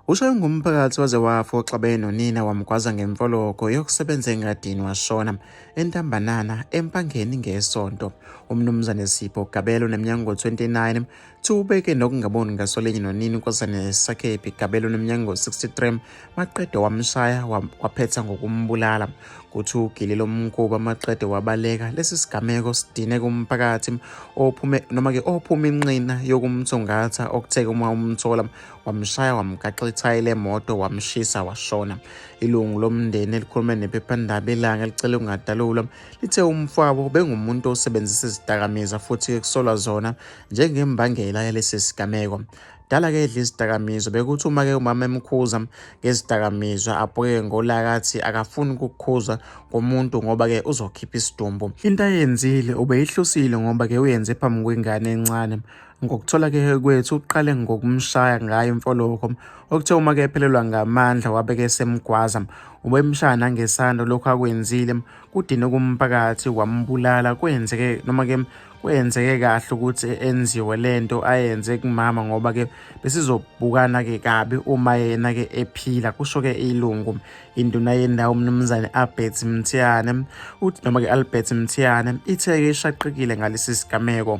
Ushaye ngumphakathi waze wafa oxabene nonina wamgwaza ngemfoloko yokusebenza engadini washona eNtambanana empangeni ngesonto. Umnumzane Sipho Gabelo oneminyaka ngo-29 ubeke nokungaboni ngasolinye nonina uNkosazane Sakhepi Gabelo oneminyaka ngo-63 maqede wamshaya waphetha ngokumbulala. Kuthi ugili lomkhuba maqede wabaleka. Lesi sigameko sidine kumphakathi ophume inqina yokumthungatha okutheke uma umthola wamshaya wamgaxa ithaya lemoto wamshisa washona. Ilungu lomndeni elikhulume nephephandaba Ilanga licele ukungadalulwa lithe umfowabo bengumuntu osebenzisa izidakamizwa futhi kusolwa zona njengembangela yalesi sigameko. Dala-ke edla izidakamizwa bekuthi uma-ke umama emkhuza ngezidakamizwa abheke ngolakathi akafuni ukukhuza ngomuntu ngoba-ke uzokhipha isidumbu. Into ayenzile ubeyihlosile ngoba-ke uyenze phambi kwengane encane. Ngokuthola-ke kwethu uqale ngokumshaya ngayo imfoloko okuthe uma-ke ephelelwa ngamandla wabeke semgwaza ubemshaya nangesando lokhu akwenzile kudine kumphakathi wambulala. Kwenzeke kahle ukuthi enziwe lento ayenze kumama ngoba-ke besizobukana-ke kabi uma yena-ke ephila. Kusho-ke ilungu induna yendawo umnumzane Albert Mthiyane ithe-ke ishaqekile ngalesi sigameko.